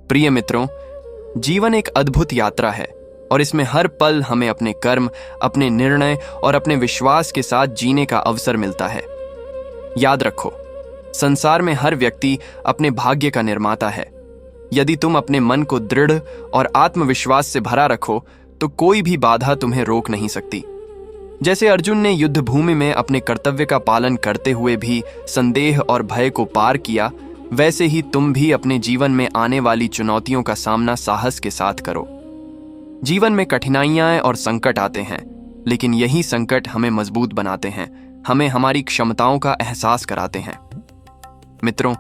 प्रिय मित्रों, जीवन एक अद्भुत यात्रा है और इसमें हर पल हमें अपने कर्म, अपने निर्णय और अपने विश्वास के साथ जीने का अवसर मिलता है। याद रखो, संसार में हर व्यक्ति अपने भाग्य का निर्माता है। यदि तुम अपने मन को दृढ़ और आत्मविश्वास से भरा रखो तो कोई भी बाधा तुम्हें रोक नहीं सकती। जैसे अर्जुन ने युद्ध भूमि में अपने कर्तव्य का पालन करते हुए भी संदेह और भय को पार किया, वैसे ही तुम भी अपने जीवन में आने वाली चुनौतियों का सामना साहस के साथ करो। जीवन में कठिनाइयां और संकट आते हैं, लेकिन यही संकट हमें मजबूत बनाते हैं, हमें हमारी क्षमताओं का एहसास कराते हैं। मित्रों,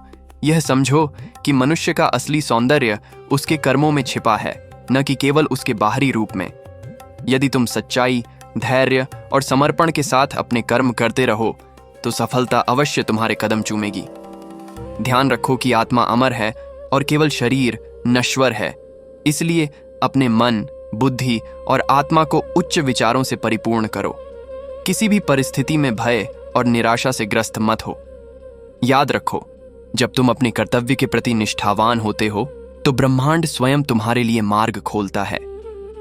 यह समझो कि मनुष्य का असली सौंदर्य उसके कर्मों में छिपा है, न कि केवल उसके बाहरी रूप में। यदि तुम सच्चाई, धैर्य और समर्पण के साथ अपने कर्म करते रहो तो सफलता अवश्य तुम्हारे कदम चूमेगी। ध्यान रखो कि आत्मा अमर है और केवल शरीर नश्वर है। इसलिए अपने मन, बुद्धि और आत्मा को उच्च विचारों से परिपूर्ण करो। किसी भी परिस्थिति में भय और निराशा से ग्रस्त मत हो। याद रखो, जब तुम अपने कर्तव्य के प्रति निष्ठावान होते हो तो ब्रह्मांड स्वयं तुम्हारे लिए मार्ग खोलता है।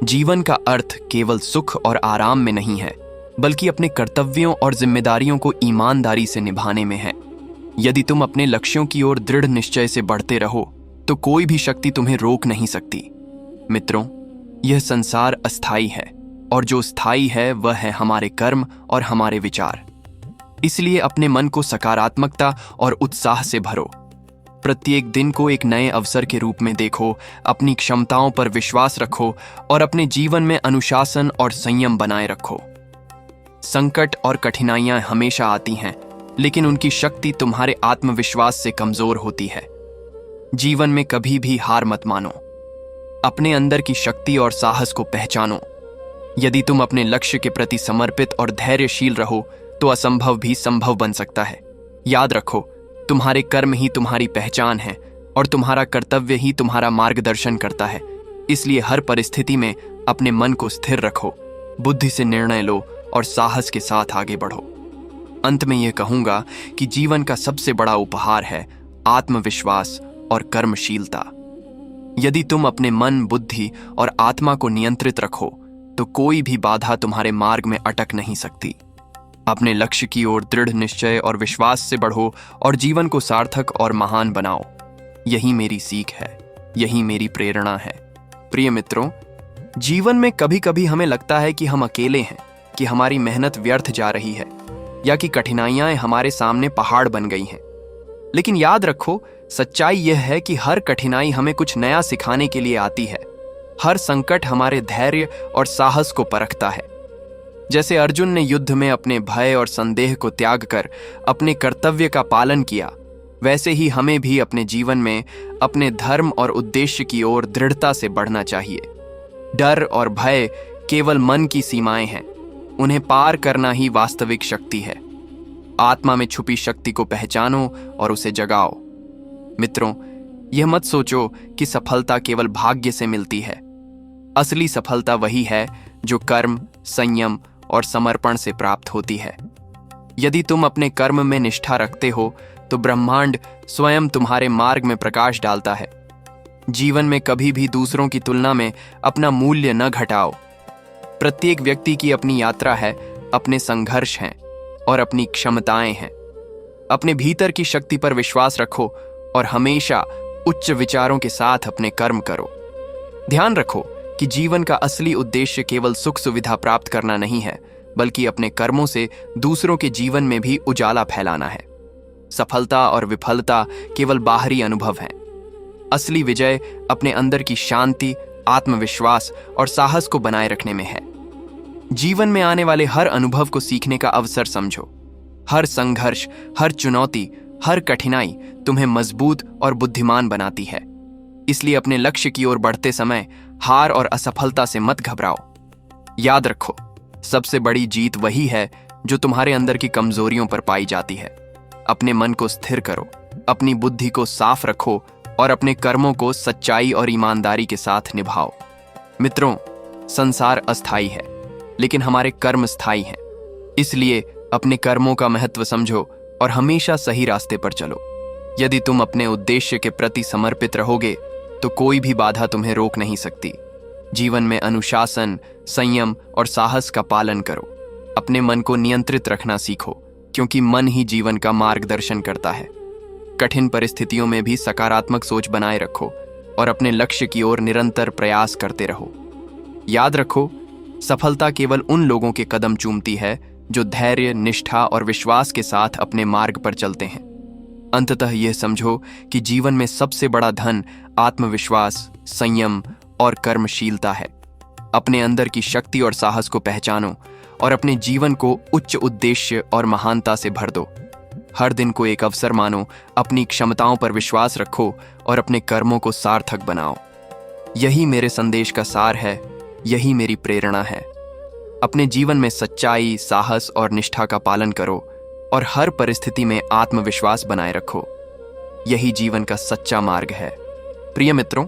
जीवन का अर्थ केवल सुख और आराम में नहीं है, बल्कि अपने कर्तव्यों और जिम्मेदारियों को ईमानदारी से निभाने में है। यदि तुम अपने लक्ष्यों की ओर दृढ़ निश्चय से बढ़ते रहो तो कोई भी शक्ति तुम्हें रोक नहीं सकती। मित्रों, यह संसार अस्थायी है और जो स्थायी है वह है हमारे कर्म और हमारे विचार। इसलिए अपने मन को सकारात्मकता और उत्साह से भरो। प्रत्येक दिन को एक नए अवसर के रूप में देखो, अपनी क्षमताओं पर विश्वास रखो और अपने जीवन में अनुशासन और संयम बनाए रखो। संकट और कठिनाइयां हमेशा आती हैं, लेकिन उनकी शक्ति तुम्हारे आत्मविश्वास से कमजोर होती है। जीवन में कभी भी हार मत मानो। अपने अंदर की शक्ति और साहस को पहचानो। यदि तुम अपने लक्ष्य के प्रति समर्पित और धैर्यशील रहो तो असंभव भी संभव बन सकता है। याद रखो, तुम्हारे कर्म ही तुम्हारी पहचान है और तुम्हारा कर्तव्य ही तुम्हारा मार्गदर्शन करता है। इसलिए हर परिस्थिति में अपने मन को स्थिर रखो, बुद्धि से निर्णय लो और साहस के साथ आगे बढ़ो। अंत में यह कहूंगा कि जीवन का सबसे बड़ा उपहार है आत्मविश्वास और कर्मशीलता। यदि तुम अपने मन, बुद्धि और आत्मा को नियंत्रित रखो तो कोई भी बाधा तुम्हारे मार्ग में अटक नहीं सकती। अपने लक्ष्य की ओर दृढ़ निश्चय और विश्वास से बढ़ो और जीवन को सार्थक और महान बनाओ। यही मेरी सीख है, यही मेरी प्रेरणा है। प्रिय मित्रों, जीवन में कभी कभी हमें लगता है कि हम अकेले हैं, कि हमारी मेहनत व्यर्थ जा रही है या कि कठिनाइयां हमारे सामने पहाड़ बन गई हैं। लेकिन याद रखो, सच्चाई यह है कि हर कठिनाई हमें कुछ नया सिखाने के लिए आती है। हर संकट हमारे धैर्य और साहस को परखता है। जैसे अर्जुन ने युद्ध में अपने भय और संदेह को त्याग कर अपने कर्तव्य का पालन किया, वैसे ही हमें भी अपने जीवन में अपने धर्म और उद्देश्य की ओर दृढ़ता से बढ़ना चाहिए। डर और भय केवल मन की सीमाएं हैं, उन्हें पार करना ही वास्तविक शक्ति है। आत्मा में छुपी शक्ति को पहचानो और उसे जगाओ। मित्रों, यह मत सोचो कि सफलता केवल भाग्य से मिलती है। असली सफलता वही है जो कर्म, संयम और समर्पण से प्राप्त होती है। यदि तुम अपने कर्म में निष्ठा रखते हो तो ब्रह्मांड स्वयं तुम्हारे मार्ग में प्रकाश डालता है। जीवन में कभी भी दूसरों की तुलना में अपना मूल्य न घटाओ। प्रत्येक व्यक्ति की अपनी यात्रा है, अपने संघर्ष हैं और अपनी क्षमताएं हैं। अपने भीतर की शक्ति पर विश्वास रखो और हमेशा उच्च विचारों के साथ अपने कर्म करो। ध्यान रखो कि जीवन का असली उद्देश्य केवल सुख सुविधा प्राप्त करना नहीं है, बल्कि अपने कर्मों से दूसरों के जीवन में भी उजाला फैलाना है। सफलता और विफलता केवल बाहरी अनुभव हैं। असली विजय अपने अंदर की शांति, आत्मविश्वास और साहस को बनाए रखने में है। जीवन में आने वाले हर अनुभव को सीखने का अवसर समझो। हर संघर्ष, हर चुनौती, हर कठिनाई तुम्हें मजबूत और बुद्धिमान बनाती है। इसलिए अपने लक्ष्य की ओर बढ़ते समय हार और असफलता से मत घबराओ। याद रखो, सबसे बड़ी जीत वही है जो तुम्हारे अंदर की कमजोरियों पर पाई जाती है। अपने मन को स्थिर करो, अपनी बुद्धि को साफ रखो और अपने कर्मों को सच्चाई और ईमानदारी के साथ निभाओ। मित्रों, संसार अस्थायी है, लेकिन हमारे कर्म स्थायी हैं। इसलिए अपने कर्मों का महत्व समझो और हमेशा सही रास्ते पर चलो। यदि तुम अपने उद्देश्य के प्रति समर्पित रहोगे तो कोई भी बाधा तुम्हें रोक नहीं सकती। जीवन में अनुशासन, संयम और साहस का पालन करो। अपने मन को नियंत्रित रखना सीखो, क्योंकि मन ही जीवन का मार्गदर्शन करता है। कठिन परिस्थितियों में भी सकारात्मक सोच बनाए रखो और अपने लक्ष्य की ओर निरंतर प्रयास करते रहो। याद रखो, सफलता केवल उन लोगों के कदम चूमती है जो धैर्य, निष्ठा और विश्वास के साथ अपने मार्ग पर चलते हैं। अंततः यह समझो कि जीवन में सबसे बड़ा धन आत्मविश्वास, संयम और कर्मशीलता है। अपने अंदर की शक्ति और साहस को पहचानो और अपने जीवन को उच्च उद्देश्य और महानता से भर दो। हर दिन को एक अवसर मानो, अपनी क्षमताओं पर विश्वास रखो और अपने कर्मों को सार्थक बनाओ। यही मेरे संदेश का सार है, यही मेरी प्रेरणा है। अपने जीवन में सच्चाई, साहस और निष्ठा का पालन करो और हर परिस्थिति में आत्मविश्वास बनाए रखो। यही जीवन का सच्चा मार्ग है। प्रिय मित्रों,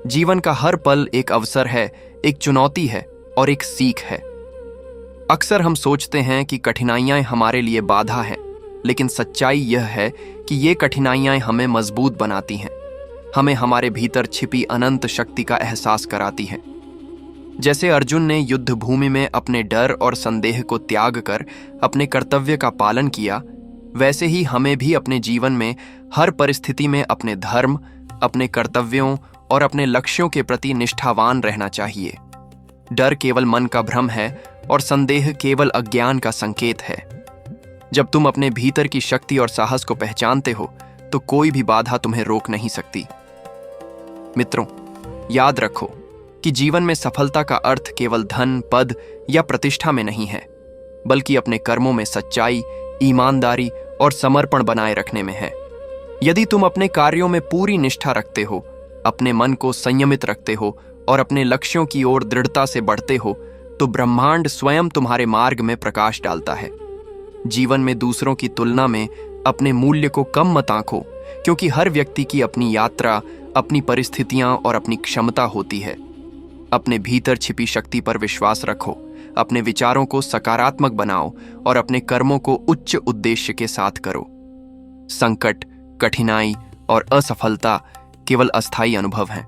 जीवन का हर पल एक अवसर है, एक चुनौती है और एक सीख है। अक्सर हम सोचते हैं कि कठिनाइयां हमारे लिए बाधा हैं, लेकिन सच्चाई यह है कि ये कठिनाइयां हमें मजबूत बनाती हैं, हमें हमारे भीतर छिपी अनंत शक्ति का एहसास कराती हैं। जैसे अर्जुन ने युद्ध भूमि में अपने डर और संदेह को त्याग कर अपने कर्तव्य का पालन किया, वैसे ही हमें भी अपने जीवन में हर परिस्थिति में अपने धर्म, अपने कर्तव्यों और अपने लक्ष्यों के प्रति निष्ठावान रहना चाहिए। डर केवल मन का भ्रम है और संदेह केवल अज्ञान का संकेत है। जब तुम अपने भीतर की शक्ति और साहस को पहचानते हो, तो कोई भी बाधा तुम्हें रोक नहीं सकती। मित्रों, याद रखो कि जीवन में सफलता का अर्थ केवल धन, पद या प्रतिष्ठा में नहीं है, बल्कि अपने कर्मों में सच्चाई, ईमानदारी और समर्पण बनाए रखने में है। यदि तुम अपने कार्यों में पूरी निष्ठा रखते हो, अपने मन को संयमित रखते हो और अपने लक्ष्यों की ओर दृढ़ता से बढ़ते हो, तो ब्रह्मांड स्वयं तुम्हारे मार्ग में प्रकाश डालता है। जीवन में दूसरों की तुलना में अपने मूल्य को कम मत आंको, क्योंकि हर व्यक्ति की अपनी यात्रा, अपनी परिस्थितियां और अपनी क्षमता होती है। अपने भीतर छिपी शक्ति पर विश्वास रखो, अपने विचारों को सकारात्मक बनाओ और अपने कर्मों को उच्च उद्देश्य के साथ करो। संकट, कठिनाई और असफलता केवल अस्थायी अनुभव हैं।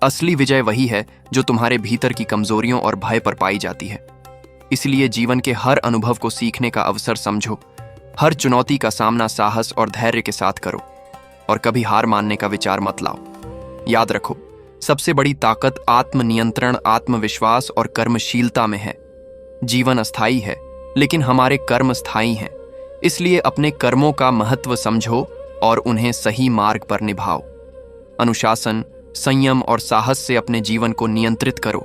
असली विजय वही है जो तुम्हारे भीतर की कमजोरियों और भय पर पाई जाती है। इसलिए जीवन के हर अनुभव को सीखने का अवसर समझो, हर चुनौती का सामना साहस और धैर्य के साथ करो और कभी हार मानने का विचार मत लाओ। याद रखो, सबसे बड़ी ताकत आत्मनियंत्रण, आत्मविश्वास और कर्मशीलता में है। जीवन अस्थायी है, लेकिन हमारे कर्म स्थायी हैं। इसलिए अपने कर्मों का महत्व समझो और उन्हें सही मार्ग पर निभाओ। अनुशासन, संयम और साहस से अपने जीवन को नियंत्रित करो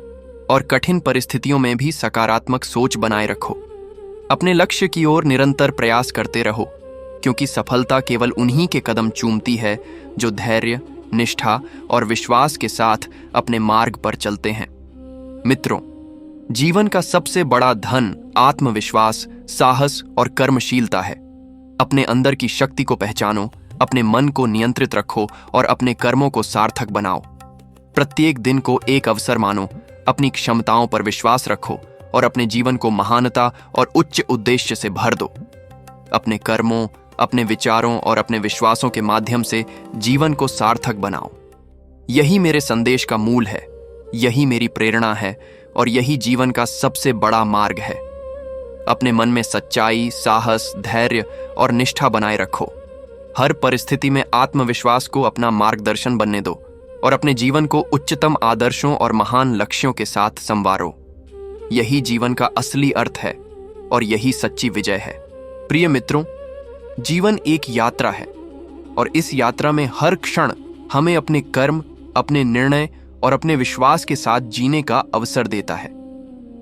और कठिन परिस्थितियों में भी सकारात्मक सोच बनाए रखो। अपने लक्ष्य की ओर निरंतर प्रयास करते रहो, क्योंकि सफलता केवल उन्हीं के कदम चूमती है जो धैर्य, निष्ठा और विश्वास के साथ अपने मार्ग पर चलते हैं। मित्रों, जीवन का सबसे बड़ा धन आत्मविश्वास, साहस और कर्मशीलता है। अपने अंदर की शक्ति को पहचानो, अपने मन को नियंत्रित रखो और अपने कर्मों को सार्थक बनाओ। प्रत्येक दिन को एक अवसर मानो, अपनी क्षमताओं पर विश्वास रखो और अपने जीवन को महानता और उच्च उद्देश्य से भर दो। अपने कर्मों, अपने विचारों और अपने विश्वासों के माध्यम से जीवन को सार्थक बनाओ। यही मेरे संदेश का मूल है, यही मेरी प्रेरणा है और यही जीवन का सबसे बड़ा मार्ग है। अपने मन में सच्चाई, साहस, धैर्य और निष्ठा बनाए रखो। हर परिस्थिति में आत्मविश्वास को अपना मार्गदर्शन बनने दो और अपने जीवन को उच्चतम आदर्शों और महान लक्ष्यों के साथ संवारो। यही जीवन का असली अर्थ है और यही सच्ची विजय है। प्रिय मित्रों, जीवन एक यात्रा है और इस यात्रा में हर क्षण हमें अपने कर्म, अपने निर्णय और अपने विश्वास के साथ जीने का अवसर देता है।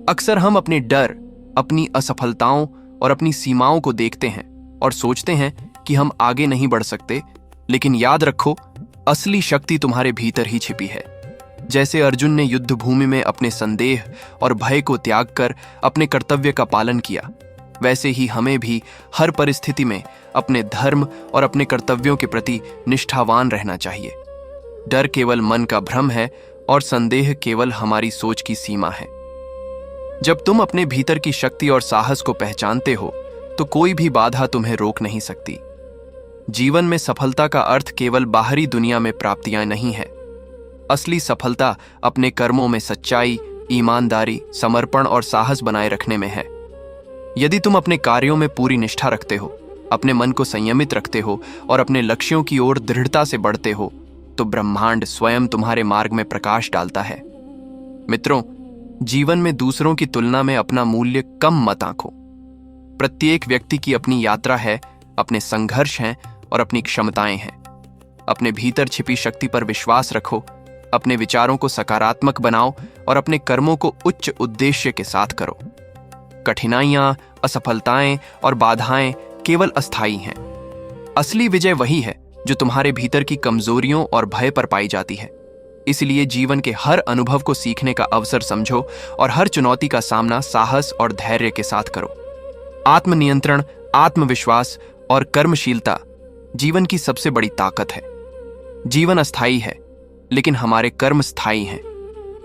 अक्सर हम अपने डर, अपनी असफलताओं और अपनी सीमाओं को देखते हैं और सोचते हैं कि हम आगे नहीं बढ़ सकते, लेकिन याद रखो, असली शक्ति तुम्हारे भीतर ही छिपी है। जैसे अर्जुन ने युद्ध भूमि में अपने संदेह और भय को त्याग कर अपने कर्तव्य का पालन किया, वैसे ही हमें भी हर परिस्थिति में अपने धर्म और अपने कर्तव्यों के प्रति निष्ठावान रहना चाहिए। डर केवल मन का भ्रम है और संदेह केवल हमारी सोच की सीमा है। जब तुम अपने भीतर की शक्ति और साहस को पहचानते हो, तो कोई भी बाधा तुम्हें रोक नहीं सकती। जीवन में सफलता का अर्थ केवल बाहरी दुनिया में प्राप्तियां नहीं है, असली सफलता अपने कर्मों में सच्चाई, ईमानदारी, समर्पण और साहस बनाए रखने में है। यदि तुम अपने कार्यों में पूरी निष्ठा रखते हो, अपने मन को संयमित रखते हो और अपने लक्ष्यों की ओर दृढ़ता से बढ़ते हो, तो ब्रह्मांड स्वयं तुम्हारे मार्ग में प्रकाश डालता है। मित्रों, जीवन में दूसरों की तुलना में अपना मूल्य कम मत आंको। प्रत्येक व्यक्ति की अपनी यात्रा है, अपने संघर्ष हैं और अपनी क्षमताएं हैं। अपने भीतर छिपी शक्ति पर विश्वास रखो, अपने विचारों को सकारात्मक बनाओ और अपने कर्मों को उच्च उद्देश्य के साथ करो। कठिनाइयां, असफलताएं और बाधाएं केवल अस्थायी हैं। असली विजय वही है जो तुम्हारे भीतर की कमजोरियों और भय पर पाई जाती है। इसलिए जीवन के हर अनुभव को सीखने का अवसर समझो और हर चुनौती का सामना साहस और धैर्य के साथ करो। आत्मनियंत्रण, आत्मविश्वास और कर्मशीलता जीवन की सबसे बड़ी ताकत है। जीवन अस्थायी है, लेकिन हमारे कर्म स्थायी हैं।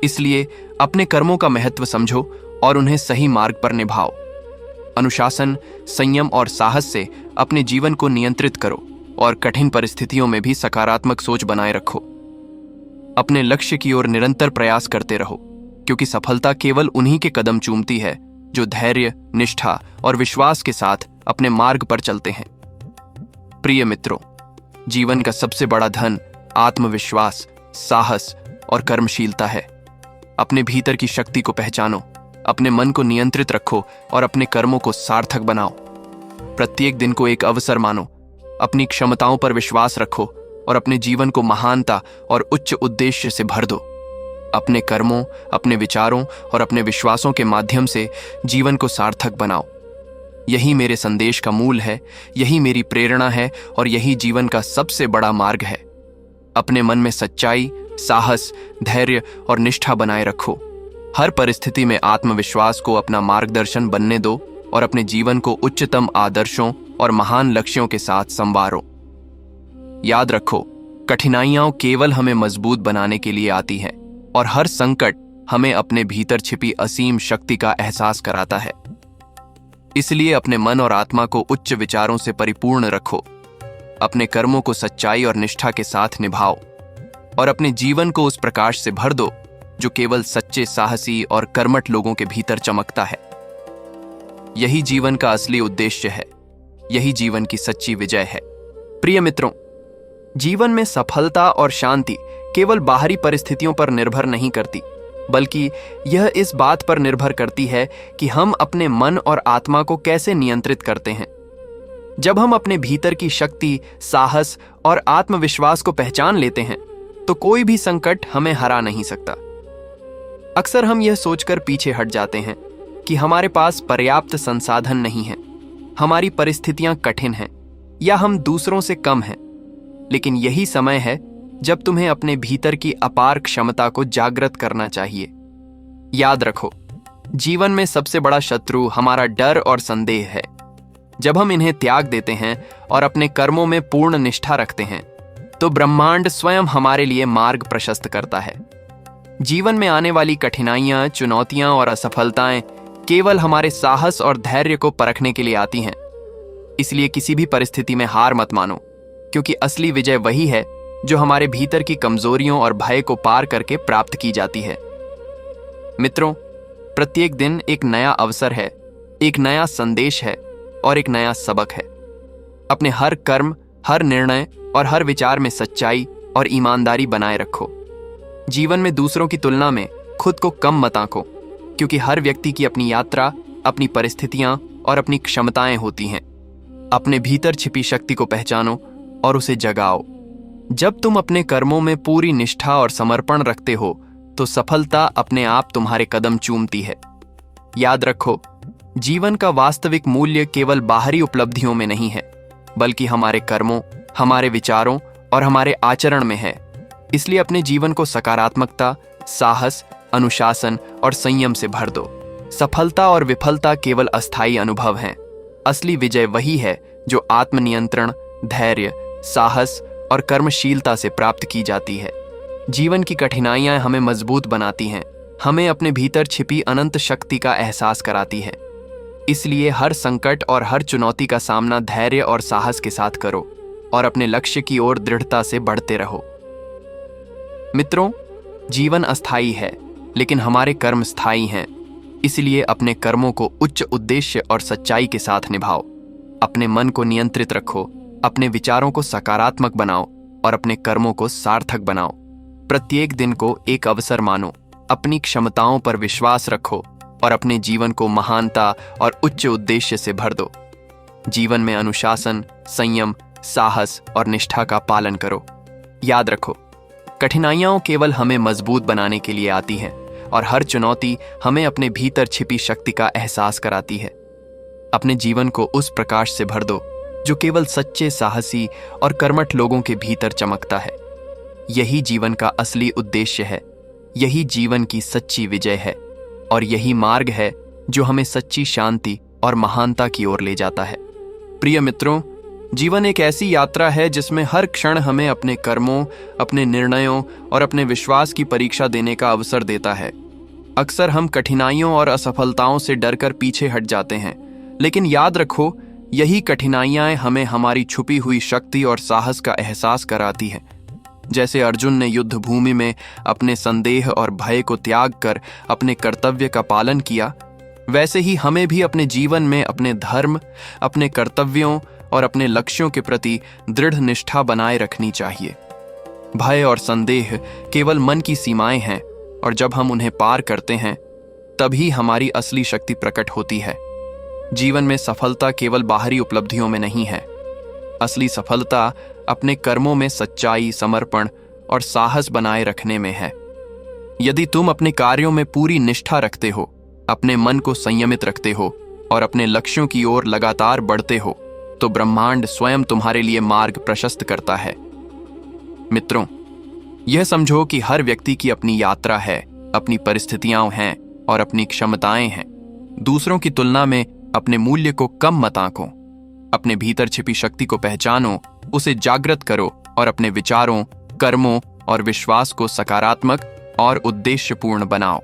इसलिए अपने कर्मों का महत्व समझो और उन्हें सही मार्ग पर निभाओ। अनुशासन, संयम और साहस से अपने जीवन को नियंत्रित करो और कठिन परिस्थितियों में भी सकारात्मक सोच बनाए रखो। अपने लक्ष्य की ओर निरंतर प्रयास करते रहो, क्योंकि सफलता केवल उन्हीं के कदम चूमती है जो धैर्य, निष्ठा और विश्वास के साथ अपने मार्ग पर चलते हैं। प्रिय मित्रों, जीवन का सबसे बड़ा धन आत्मविश्वास, साहस और कर्मशीलता है। अपने भीतर की शक्ति को पहचानो, अपने मन को नियंत्रित रखो और अपने कर्मों को सार्थक बनाओ। प्रत्येक दिन को एक अवसर मानो, अपनी क्षमताओं पर विश्वास रखो और अपने जीवन को महानता और उच्च उद्देश्य से भर दो। अपने कर्मों, अपने विचारों और अपने विश्वासों के माध्यम से जीवन को सार्थक बनाओ। यही मेरे संदेश का मूल है, यही मेरी प्रेरणा है और यही जीवन का सबसे बड़ा मार्ग है। अपने मन में सच्चाई, साहस, धैर्य और निष्ठा बनाए रखो। हर परिस्थिति में आत्मविश्वास को अपना मार्गदर्शन बनने दो और अपने जीवन को उच्चतम आदर्शों और महान लक्ष्यों के साथ संवारो। याद रखो, कठिनाइयां केवल हमें मजबूत बनाने के लिए आती हैं और हर संकट हमें अपने भीतर छिपी असीम शक्ति का एहसास कराता है। इसलिए अपने मन और आत्मा को उच्च विचारों से परिपूर्ण रखो। अपने कर्मों को सच्चाई और निष्ठा के साथ निभाओ और अपने जीवन को उस प्रकाश से भर दो जो केवल सच्चे, साहसी और कर्मठ लोगों के भीतर चमकता है। यही जीवन का असली उद्देश्य है, यही जीवन की सच्ची विजय है। प्रिय मित्रों, जीवन में सफलता और शांति केवल बाहरी परिस्थितियों पर निर्भर नहीं करती, बल्कि यह इस बात पर निर्भर करती है कि हम अपने मन और आत्मा को कैसे नियंत्रित करते हैं। जब हम अपने भीतर की शक्ति, साहस और आत्मविश्वास को पहचान लेते हैं, तो कोई भी संकट हमें हरा नहीं सकता। अक्सर हम यह सोचकर पीछे हट जाते हैं कि हमारे पास पर्याप्त संसाधन नहीं है, हमारी परिस्थितियां कठिन हैं या हम दूसरों से कम हैं। लेकिन यही समय है जब तुम्हें अपने भीतर की अपार क्षमता को जागृत करना चाहिए। याद रखो, जीवन में सबसे बड़ा शत्रु हमारा डर और संदेह है। जब हम इन्हें त्याग देते हैं और अपने कर्मों में पूर्ण निष्ठा रखते हैं, तो ब्रह्मांड स्वयं हमारे लिए मार्ग प्रशस्त करता है। जीवन में आने वाली कठिनाइयां, चुनौतियां और असफलताएं केवल हमारे साहस और धैर्य को परखने के लिए आती हैं। इसलिए किसी भी परिस्थिति में हार मत मानो, क्योंकि असली विजय वही है जो हमारे भीतर की कमजोरियों और भय को पार करके प्राप्त की जाती है। मित्रों, प्रत्येक दिन एक नया अवसर है, एक नया संदेश है और एक नया सबक है। अपने हर कर्म, हर निर्णय और हर विचार में सच्चाई और ईमानदारी बनाए रखो। जीवन में दूसरों की तुलना में खुद को कम मत आंको, क्योंकि हर व्यक्ति की अपनी यात्रा, अपनी परिस्थितियां और अपनी क्षमताएं होती हैं। अपने भीतर छिपी शक्ति को पहचानो और उसे जगाओ। जब तुम अपने कर्मों में पूरी निष्ठा और समर्पण रखते हो, तो सफलता अपने आप तुम्हारे कदम चूमती है। याद रखो, जीवन का वास्तविक मूल्य केवल बाहरी उपलब्धियों में नहीं है, बल्कि हमारे कर्मों, हमारे विचारों और हमारे आचरण में है। इसलिए अपने जीवन को सकारात्मकता, साहस, अनुशासन और संयम से भर दो। सफलता और विफलता केवल अस्थायी अनुभव हैं। असली विजय वही है जो आत्मनियंत्रण, धैर्य, साहस और कर्मशीलता से प्राप्त की जाती है। जीवन की कठिनाइयां हमें मजबूत बनाती हैं, हमें अपने भीतर छिपी अनंत शक्ति का एहसास कराती है। इसलिए हर संकट और हर चुनौती का सामना धैर्य और साहस के साथ करो और अपने लक्ष्य की ओर दृढ़ता से बढ़ते रहो। मित्रों, जीवन अस्थायी है, लेकिन हमारे कर्म स्थायी हैं। इसलिए अपने कर्मों को उच्च उद्देश्य और सच्चाई के साथ निभाओ। अपने मन को नियंत्रित रखो, अपने विचारों को सकारात्मक बनाओ और अपने कर्मों को सार्थक बनाओ। प्रत्येक दिन को एक अवसर मानो, अपनी क्षमताओं पर विश्वास रखो और अपने जीवन को महानता और उच्च उद्देश्य से भर दो। जीवन में अनुशासन, संयम, साहस और निष्ठा का पालन करो। याद रखो, कठिनाइयां केवल हमें मजबूत बनाने के लिए आती हैं और हर चुनौती हमें अपने भीतर छिपी शक्ति का एहसास कराती है। अपने जीवन को उस प्रकाश से भर दो जो केवल सच्चे, साहसी और कर्मठ लोगों के भीतर चमकता है। यही जीवन का असली उद्देश्य है, यही जीवन की सच्ची विजय है और यही मार्ग है जो हमें सच्ची शांति और महानता की ओर ले जाता है। प्रिय मित्रों, जीवन एक ऐसी यात्रा है जिसमें हर क्षण हमें अपने कर्मों, अपने निर्णयों और अपने विश्वास की परीक्षा देने का अवसर देता है। अक्सर हम कठिनाइयों और असफलताओं से डरकर पीछे हट जाते हैं, लेकिन याद रखो, यही कठिनाइयां हमें हमारी छुपी हुई शक्ति और साहस का एहसास कराती हैं। जैसे अर्जुन ने युद्ध भूमि में अपने संदेह और भय को त्याग कर अपने कर्तव्य का पालन किया, वैसे ही हमें भी अपने जीवन में अपने धर्म, अपने कर्तव्यों और अपने लक्ष्यों के प्रति दृढ़ निष्ठा बनाए रखनी चाहिए। भय और संदेह केवल मन की सीमाएं हैं और जब हम उन्हें पार करते हैं तभी हमारी असली शक्ति प्रकट होती है। जीवन में सफलता केवल बाहरी उपलब्धियों में नहीं है। असली सफलता अपने कर्मों में सच्चाई, समर्पण और साहस बनाए रखने में है। यदि तुम अपने कार्यों में पूरी निष्ठा रखते हो, अपने मन को संयमित रखते हो और अपने लक्ष्यों की ओर लगातार बढ़ते हो, तो ब्रह्मांड स्वयं तुम्हारे लिए मार्ग प्रशस्त करता है। मित्रों, यह समझो कि हर व्यक्ति की अपनी यात्रा है, अपनी परिस्थितियां हैं और अपनी क्षमताएं हैं। दूसरों की तुलना में अपने मूल्य को कम मत आंको। अपने भीतर छिपी शक्ति को पहचानो, उसे जागृत करो और अपने विचारों, कर्मों और विश्वास को सकारात्मक और उद्देश्यपूर्ण बनाओ।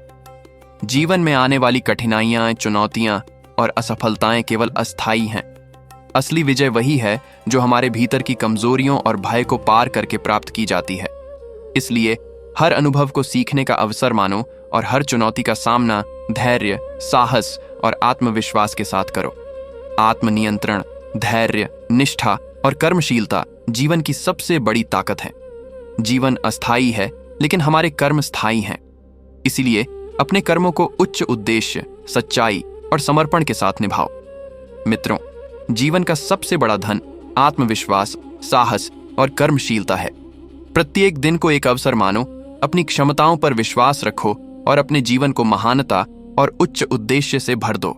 जीवन में आने वाली कठिनाइयां, चुनौतियां और असफलताएं केवल अस्थायी हैं। असली विजय वही है जो हमारे भीतर की कमजोरियों और भय को पार करके प्राप्त की जाती है। इसलिए हर अनुभव को सीखने का अवसर मानो और हर चुनौती का सामना धैर्य, साहस और आत्मविश्वास के साथ करो। आत्मनियंत्रण, धैर्य, निष्ठा और कर्मशीलता जीवन की सबसे बड़ी ताकत है। जीवन अस्थायी है, लेकिन हमारे कर्म स्थायी हैं। इसीलिए अपने कर्मों को उच्च उद्देश्य, सच्चाई और समर्पण के साथ निभाओ। मित्रों, जीवन का सबसे बड़ा धन आत्मविश्वास, साहस और कर्मशीलता है। प्रत्येक दिन को एक अवसर मानो, अपनी क्षमताओं पर विश्वास रखो और अपने जीवन को महानता और उच्च उद्देश्य से भर दो।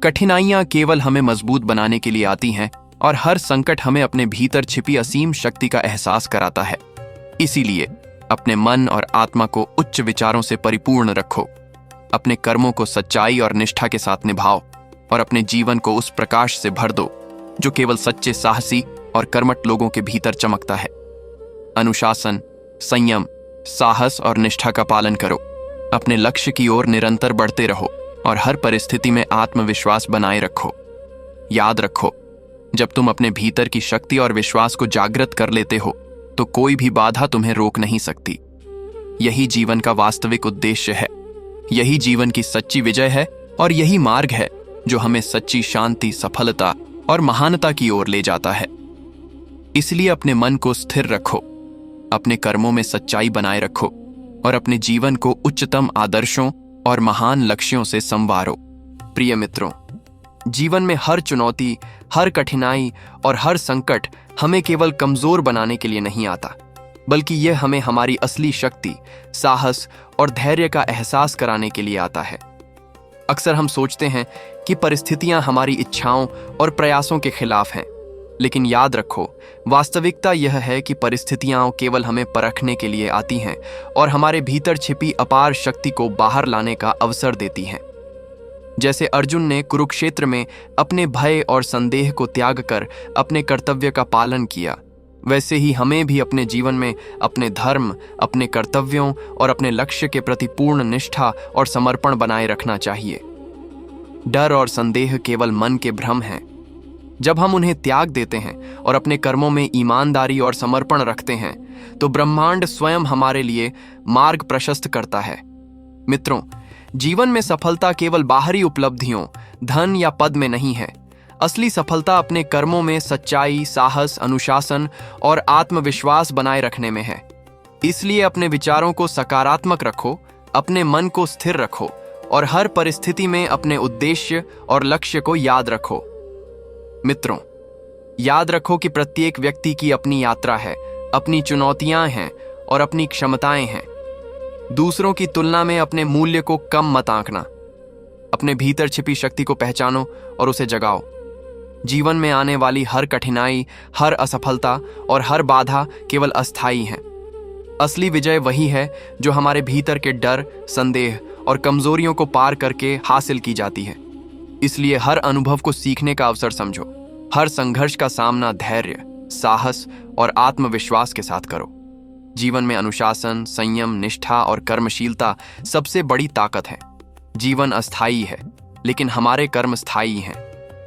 कठिनाइयां केवल हमें मजबूत बनाने के लिए आती हैं और हर संकट हमें अपने भीतर छिपी असीम शक्ति का एहसास कराता है। इसीलिए अपने मन और आत्मा को उच्च विचारों से परिपूर्ण रखो। अपने कर्मों को सच्चाई और निष्ठा के साथ निभाओ और अपने जीवन को उस प्रकाश से भर दो जो केवल सच्चे, साहसी और कर्मठ लोगों के भीतर चमकता है। अनुशासन, संयम, साहस और निष्ठा का पालन करो। अपने लक्ष्य की ओर निरंतर बढ़ते रहो और हर परिस्थिति में आत्मविश्वास बनाए रखो। याद रखो, जब तुम अपने भीतर की शक्ति और विश्वास को जागृत कर लेते हो तो कोई भी बाधा तुम्हें रोक नहीं सकती। यही जीवन का वास्तविक उद्देश्य है, यही जीवन की सच्ची विजय है और यही मार्ग है जो हमें सच्ची शांति, सफलता और महानता की ओर ले जाता है। इसलिए अपने मन को स्थिर रखो, अपने कर्मों में सच्चाई बनाए रखो और अपने जीवन को उच्चतम आदर्शों और महान लक्ष्यों से संवारो। प्रिय मित्रों, जीवन में हर चुनौती, हर कठिनाई और हर संकट हमें केवल कमजोर बनाने के लिए नहीं आता, बल्कि यह हमें हमारी असली शक्ति, साहस और धैर्य का एहसास कराने के लिए आता है। अक्सर हम सोचते हैं कि परिस्थितियां हमारी इच्छाओं और प्रयासों के खिलाफ हैं, लेकिन याद रखो, वास्तविकता यह है कि परिस्थितियां केवल हमें परखने के लिए आती हैं और हमारे भीतर छिपी अपार शक्ति को बाहर लाने का अवसर देती हैं। जैसे अर्जुन ने कुरुक्षेत्र में अपने भय और संदेह को त्याग कर अपने कर्तव्य का पालन किया, वैसे ही हमें भी अपने जीवन में अपने धर्म, अपने कर्तव्यों और अपने लक्ष्य के प्रति पूर्ण निष्ठा और समर्पण बनाए रखना चाहिए। डर और संदेह केवल मन के भ्रम हैं। जब हम उन्हें त्याग देते हैं और अपने कर्मों में ईमानदारी और समर्पण रखते हैं, तो ब्रह्मांड स्वयं हमारे लिए मार्ग प्रशस्त करता है। मित्रों, जीवन में सफलता केवल बाहरी उपलब्धियों, धन या पद में नहीं है। असली सफलता अपने कर्मों में सच्चाई, साहस, अनुशासन और आत्मविश्वास बनाए रखने में है। इसलिए अपने विचारों को सकारात्मक रखो, अपने मन को स्थिर रखो और हर परिस्थिति में अपने उद्देश्य और लक्ष्य को याद रखो। मित्रों, याद रखो कि प्रत्येक व्यक्ति की अपनी यात्रा है, अपनी चुनौतियां हैं और अपनी क्षमताएं हैं। दूसरों की तुलना में अपने मूल्य को कम मत आंकना। अपने भीतर छिपी शक्ति को पहचानो और उसे जगाओ। जीवन में आने वाली हर कठिनाई, हर असफलता और हर बाधा केवल अस्थायी है। असली विजय वही है जो हमारे भीतर के डर, संदेह और कमजोरियों को पार करके हासिल की जाती है। इसलिए हर अनुभव को सीखने का अवसर समझो। हर संघर्ष का सामना धैर्य, साहस और आत्मविश्वास के साथ करो। जीवन में अनुशासन, संयम, निष्ठा और कर्मशीलता सबसे बड़ी ताकत है। जीवन अस्थायी है, लेकिन हमारे कर्म स्थायी हैं।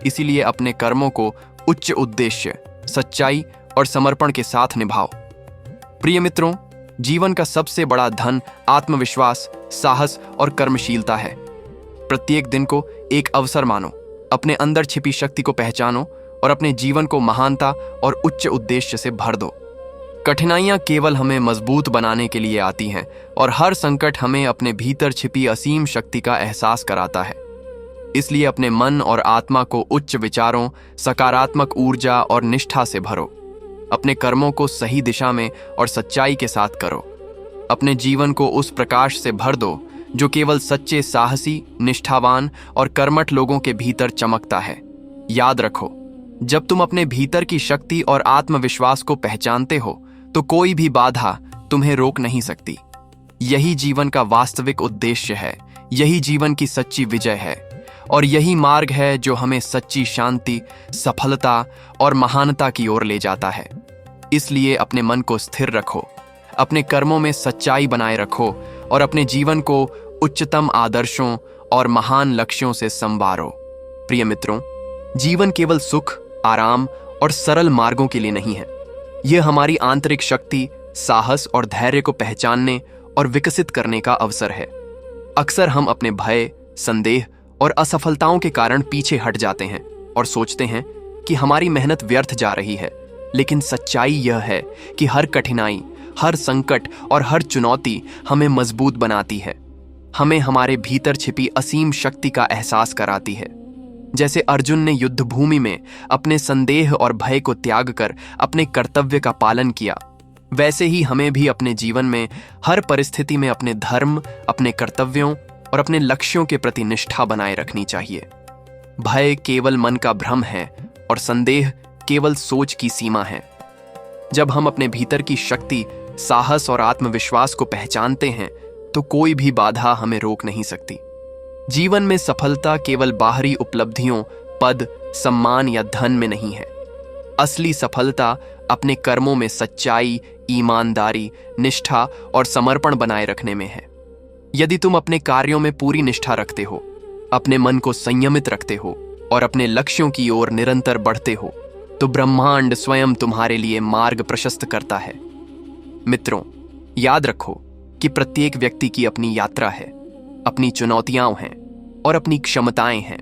इसीलिए अपने कर्मों को उच्च उद्देश्य, सच्चाई और समर्पण के साथ निभाओ। प्रिय मित्रों, जीवन का सबसे बड़ा धन आत्मविश्वास, साहस और कर्मशीलता है। प्रत्येक दिन को एक अवसर मानो, अपने अंदर छिपी शक्ति को पहचानो और अपने जीवन को महानता और उच्च उद्देश्य से भर दो। कठिनाइयां केवल हमें मजबूत बनाने के लिए आती हैं और हर संकट हमें अपने भीतर छिपी असीम शक्ति का एहसास कराता है। इसलिए अपने मन और आत्मा को उच्च विचारों, सकारात्मक ऊर्जा और निष्ठा से भरो। अपने कर्मों को सही दिशा में और सच्चाई के साथ करो। अपने जीवन को उस प्रकाश से भर दो जो केवल सच्चे, साहसी, निष्ठावान और कर्मठ लोगों के भीतर चमकता है। याद रखो, जब तुम अपने भीतर की शक्ति और आत्मविश्वास को पहचानते हो तो कोई भी बाधा तुम्हें रोक नहीं सकती। यही जीवन का वास्तविक उद्देश्य है, यही जीवन की सच्ची विजय है और यही मार्ग है जो हमें सच्ची शांति, सफलता और महानता की ओर ले जाता है। इसलिए अपने मन को स्थिर रखो, अपने कर्मों में सच्चाई बनाए रखो और अपने जीवन को उच्चतम आदर्शों और महान लक्ष्यों से संवारो। प्रिय मित्रों, जीवन केवल सुख, आराम और सरल मार्गों के लिए नहीं है। यह हमारी आंतरिक शक्ति, साहस और धैर्य को पहचानने और विकसित करने का अवसर है। अक्सर हम अपने भय, संदेह और असफलताओं के कारण पीछे हट जाते हैं और सोचते हैं कि हमारी मेहनत व्यर्थ जा रही है। लेकिन सच्चाई यह है कि हर कठिनाई, हर संकट और हर चुनौती हमें मजबूत बनाती है, हमें हमारे भीतर छिपी असीम शक्ति का एहसास कराती है। जैसे अर्जुन ने युद्ध भूमि में अपने संदेह और भय को त्याग कर अपने कर्तव्य का पालन किया, वैसे ही हमें भी अपने जीवन में हर परिस्थिति में अपने धर्म, अपने कर्तव्यों और अपने लक्ष्यों के प्रति निष्ठा बनाए रखनी चाहिए। भय केवल मन का भ्रम है और संदेह केवल सोच की सीमा है। जब हम अपने भीतर की शक्ति, साहस और आत्मविश्वास को पहचानते हैं तो कोई भी बाधा हमें रोक नहीं सकती। जीवन में सफलता केवल बाहरी उपलब्धियों, पद, सम्मान या धन में नहीं है। असली सफलता अपने कर्मों में सच्चाई, ईमानदारी, निष्ठा और समर्पण बनाए रखने में है। यदि तुम अपने कार्यों में पूरी निष्ठा रखते हो, अपने मन को संयमित रखते हो और अपने लक्ष्यों की ओर निरंतर बढ़ते हो, तो ब्रह्मांड स्वयं तुम्हारे लिए मार्ग प्रशस्त करता है। मित्रों, याद रखो कि प्रत्येक व्यक्ति की अपनी यात्रा है, अपनी चुनौतियां हैं और अपनी क्षमताएं हैं।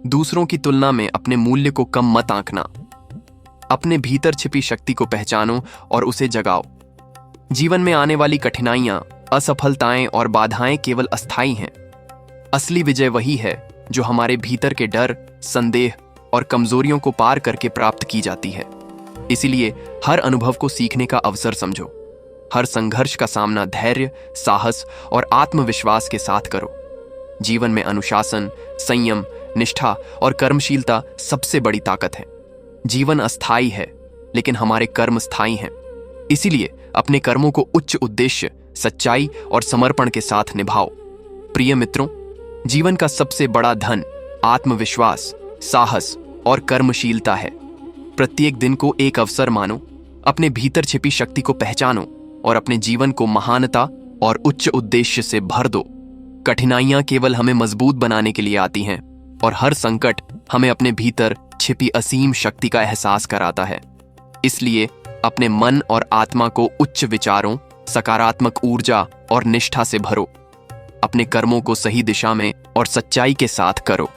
दूसरों की तुलना में अपने मूल्य को कम मत आंकना। अपने भीतर छिपी शक्ति को पहचानो और उसे जगाओ। जीवन में आने वाली कठिनाइयां, असफलताएं और बाधाएं केवल अस्थायी हैं। असली विजय वही है जो हमारे भीतर के डर, संदेह और कमजोरियों को पार करके प्राप्त की जाती है। इसीलिए हर अनुभव को सीखने का अवसर समझो। हर संघर्ष का सामना धैर्य, साहस और आत्मविश्वास के साथ करो। जीवन में अनुशासन, संयम, निष्ठा और कर्मशीलता सबसे बड़ी ताकत है। जीवन अस्थायी है, लेकिन हमारे कर्म स्थायी हैं। इसीलिए अपने कर्मों को उच्च उद्देश्य, सच्चाई और समर्पण के साथ निभाओ। प्रिय मित्रों, जीवन का सबसे बड़ा धन आत्मविश्वास, साहस और कर्मशीलता है। प्रत्येक दिन को एक अवसर मानो, अपने भीतर छिपी शक्ति को पहचानो और अपने जीवन को महानता और उच्च उद्देश्य से भर दो। कठिनाइयां केवल हमें मजबूत बनाने के लिए आती हैं और हर संकट हमें अपने भीतर छिपी असीम शक्ति का एहसास कराता है। इसलिए अपने मन और आत्मा को उच्च विचारों, सकारात्मक ऊर्जा और निष्ठा से भरो। अपने कर्मों को सही दिशा में और सच्चाई के साथ करो।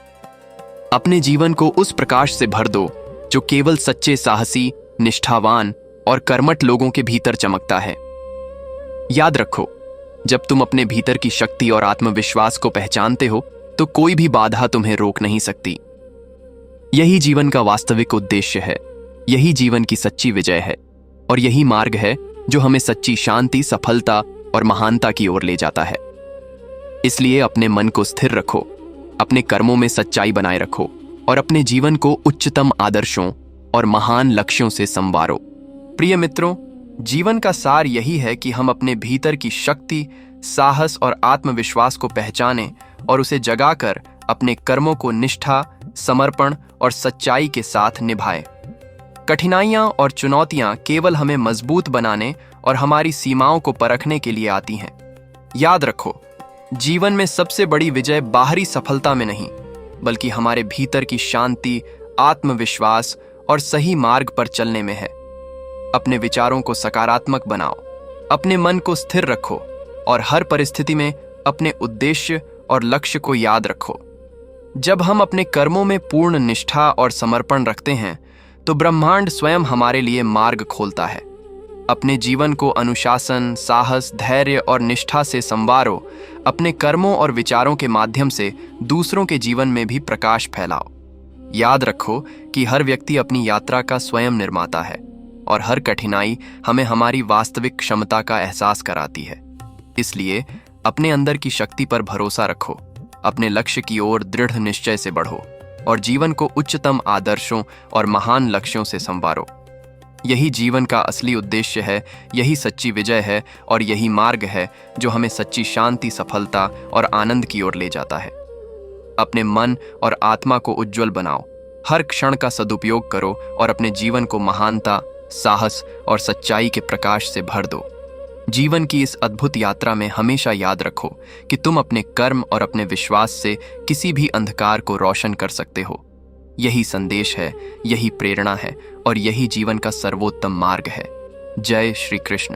अपने जीवन को उस प्रकाश से भर दो जो केवल सच्चे साहसी, निष्ठावान और कर्मठ लोगों के भीतर चमकता है। याद रखो, जब तुम अपने भीतर की शक्ति और आत्मविश्वास को पहचानते हो तो कोई भी बाधा तुम्हें रोक नहीं सकती। यही जीवन का वास्तविक उद्देश्य है, यही जीवन की सच्ची विजय है और यही मार्ग है जो हमें सच्ची शांति, सफलता और महानता की ओर ले जाता है। इसलिए अपने मन को स्थिर रखो, अपने कर्मों में सच्चाई बनाए रखो और अपने जीवन को उच्चतम आदर्शों और महान लक्ष्यों से संवारो। प्रिय मित्रों, जीवन का सार यही है कि हम अपने भीतर की शक्ति, साहस और आत्मविश्वास को पहचानें और उसे जगाकर अपने कर्मों को निष्ठा, समर्पण और सच्चाई के साथ निभाएं। कठिनाइयां और चुनौतियां केवल हमें मजबूत बनाने और हमारी सीमाओं को परखने के लिए आती हैं। याद रखो, जीवन में सबसे बड़ी विजय बाहरी सफलता में नहीं, बल्कि हमारे भीतर की शांति, आत्मविश्वास और सही मार्ग पर चलने में है। अपने विचारों को सकारात्मक बनाओ, अपने मन को स्थिर रखो और हर परिस्थिति में अपने उद्देश्य और लक्ष्य को याद रखो। जब हम अपने कर्मों में पूर्ण निष्ठा और समर्पण रखते हैं तो ब्रह्मांड स्वयं हमारे लिए मार्ग खोलता है। अपने जीवन को अनुशासन, साहस, धैर्य और निष्ठा से संवारो। अपने कर्मों और विचारों के माध्यम से दूसरों के जीवन में भी प्रकाश फैलाओ। याद रखो कि हर व्यक्ति अपनी यात्रा का स्वयं निर्माता है और हर कठिनाई हमें हमारी वास्तविक क्षमता का एहसास कराती है। इसलिए अपने अंदर की शक्ति पर भरोसा रखो, अपने लक्ष्य की ओर दृढ़ निश्चय से बढ़ो और जीवन को उच्चतम आदर्शों और महान लक्ष्यों से संवारो। यही जीवन का असली उद्देश्य है, यही सच्ची विजय है और यही मार्ग है जो हमें सच्ची शांति, सफलता और आनंद की ओर ले जाता है। अपने मन और आत्मा को उज्जवल बनाओ, हर क्षण का सदुपयोग करो और अपने जीवन को महानता, साहस और सच्चाई के प्रकाश से भर दो। जीवन की इस अद्भुत यात्रा में हमेशा याद रखो कि तुम अपने कर्म और अपने विश्वास से किसी भी अंधकार को रोशन कर सकते हो। यही संदेश है, यही प्रेरणा है और यही जीवन का सर्वोत्तम मार्ग है। जय श्री कृष्ण।